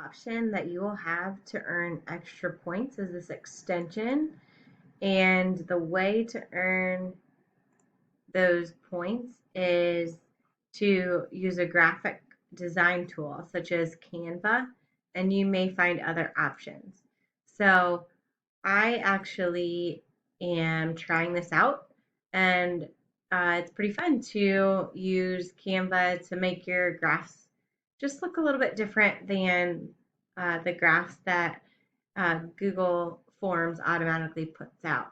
option that you will have to earn extra points is this extension. And the way to earn those points is to use a graphic design tool such as Canva, and you may find other options. So I actually am trying this out, and it's pretty fun to use Canva to make your graphs just look a little bit different than the graphs that Google Forms automatically puts out.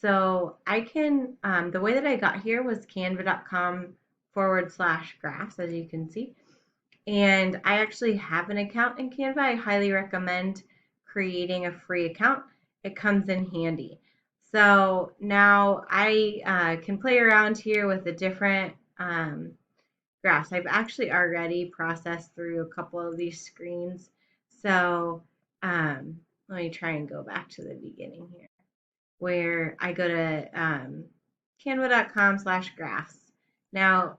So I can, the way that I got here was canva.com/graphs, as you can see. And I actually have an account in Canva. I highly recommend creating a free account. It comes in handy. So now I can play around here with the different graphs. I've actually already processed through a couple of these screens. So let me try and go back to the beginning here where I go to canva.com/graphs. Now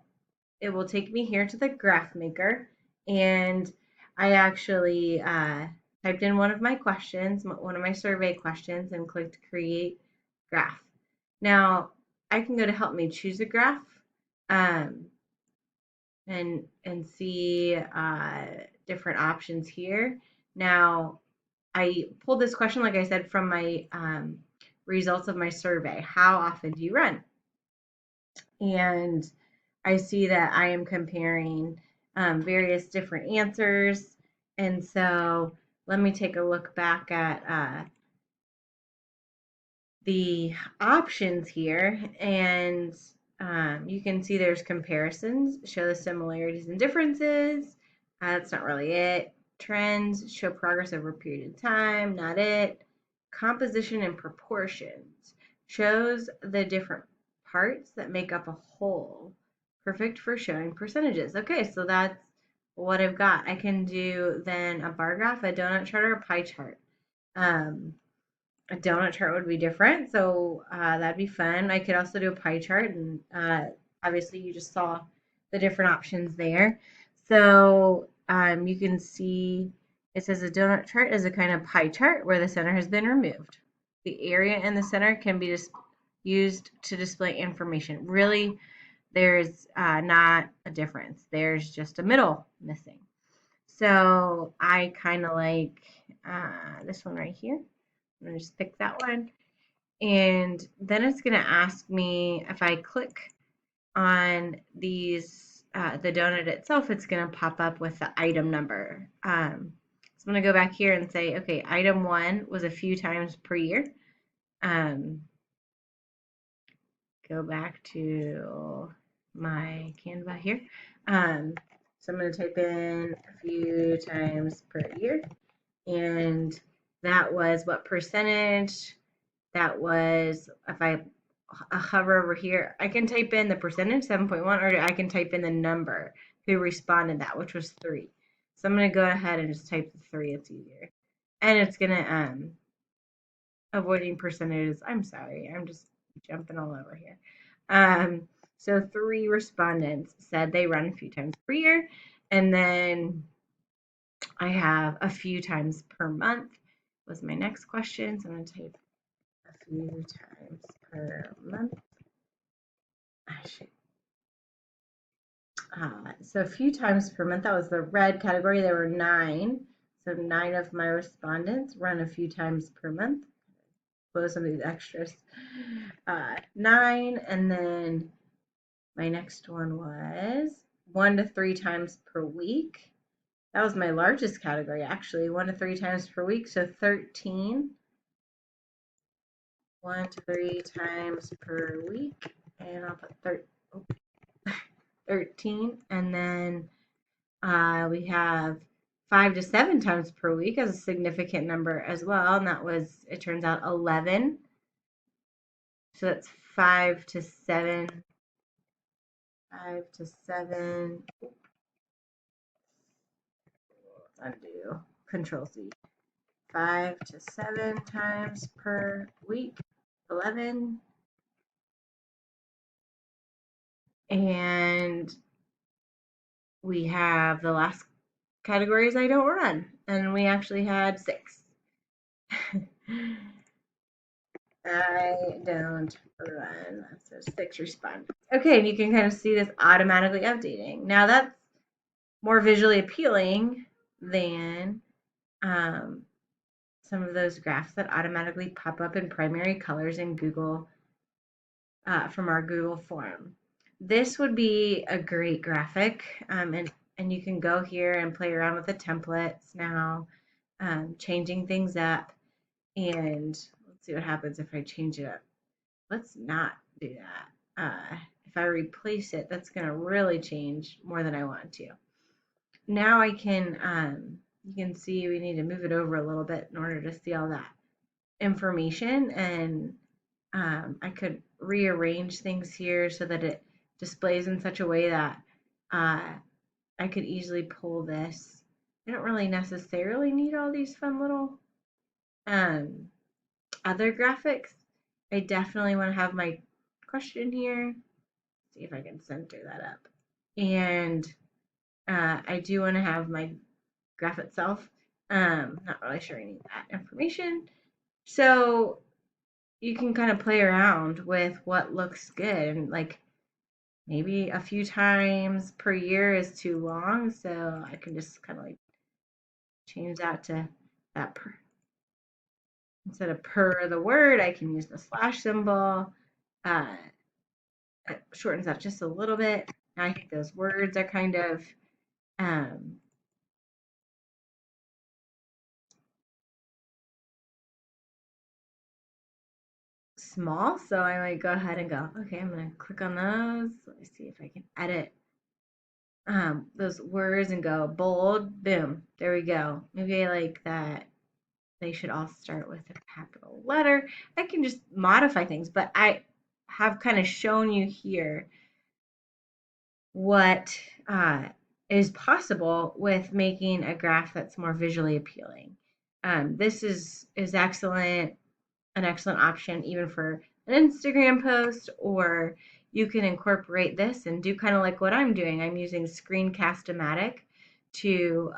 it will take me here to the graph maker, and I actually typed in one of my questions, one of my survey questions, and clicked create graph. Now I can go to help me choose a graph um, and see different options here. Now I pulled this question, like I said, from my results of my survey. How often do you run? And I see that I am comparing various different answers. And so let me take a look back at the options here. And you can see there's comparisons, show the similarities and differences. That's not really it. Trends, show progress over a period of time, not it. Composition and proportions, shows the different parts that make up a whole. Perfect for showing percentages. Okay, so that's what I've got. I can do then a bar graph, a donut chart, or a pie chart. A donut chart would be different, so that'd be fun. I could also do a pie chart, and obviously you just saw the different options there. So you can see it says a donut chart is a kind of pie chart where the center has been removed. The area in the center can be used to display information. Really, there's not a difference. There's just a middle missing. So I kind of like this one right here. I'm going to just pick that one. And then it's going to ask me if I click on these, the donut itself, it's going to pop up with the item number. So I'm going to go back here and say, okay, item 1 was a few times per year. Go back to my Canva here. So I'm going to type in a few times per year. And that was what percentage. That was, if I hover over here, I can type in the percentage, 7.1, or I can type in the number who responded that, which was 3. So I'm going to go ahead and just type the 3. It's easier. And it's going to, avoiding percentages. I'm sorry. I'm just jumping all over here. So 3 respondents said they run a few times per year. And then I have a few times per month was my next question. So I'm going to type a few times per month. So a few times per month, that was the red category. There were 9. So 9 of my respondents run a few times per month. Close some of these extras. 9, and then my next one was 1 to 3 times per week. That was my largest category, actually, 1 to 3 times per week. So 13. 1 to 3 times per week, and I'll put 13, and then we have 5 to 7 times per week as a significant number as well, and that was, it turns out, 11. So that's 5 to 7. 5 to 7. Undo. Control C. 5 to 7 times per week. 11. And we have the last categories I don't run, and we actually had 6. I don't run, so 6 respond. Okay, and you can kind of see this automatically updating. Now that's more visually appealing than some of those graphs that automatically pop up in primary colors in Google from our Google form. This would be a great graphic, and you can go here and play around with the templates now, changing things up. And let's see what happens if I change it up. Let's not do that. If I replace it, that's going to really change more than I want to. Now I can, you can see we need to move it over a little bit in order to see all that information, and I could rearrange things here so that it displays in such a way that I could easily pull this. I don't really necessarily need all these fun little other graphics. I definitely want to have my question here. See if I can center that up. And I do want to have my graph itself. Not really sure I need that information. So you can kind of play around with what looks good, and like maybe a few times per year is too long, so I can just kind of like change that to that per. Instead of per the word, I can use the slash symbol. It shortens that just a little bit. Now I think those words are kind of small, so I might go ahead and go, okay, I'm going to click on those. Let me see if I can edit those words and go bold, boom, there we go. Maybe I like that they should all start with a capital letter. I can just modify things, but I have kind of shown you here what is possible with making a graph that's more visually appealing. This is excellent, an excellent option even for an Instagram post, or you can incorporate this and do kind of like what I'm doing. I'm using Screencast-O-Matic to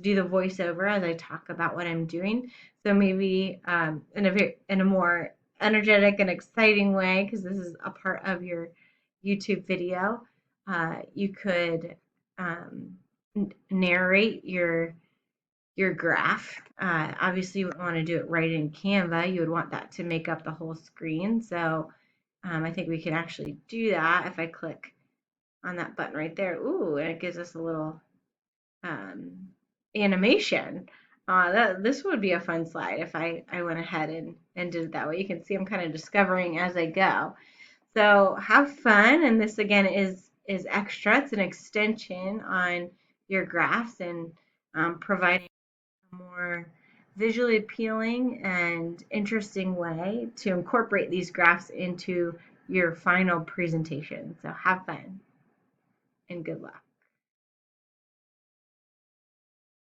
do the voiceover as I talk about what I'm doing. So maybe in a more energetic and exciting way, because this is a part of your YouTube video, you could narrate your graph. Obviously, you would want to do it right in Canva. You would want that to make up the whole screen. So I think we can actually do that if I click on that button right there. Ooh, and it gives us a little animation. This would be a fun slide if I went ahead and did it that way. You can see I'm kind of discovering as I go. So have fun, and this again is extra. It's an extension on your graphs and providing a more visually appealing and interesting way to incorporate these graphs into your final presentation. So have fun and good luck.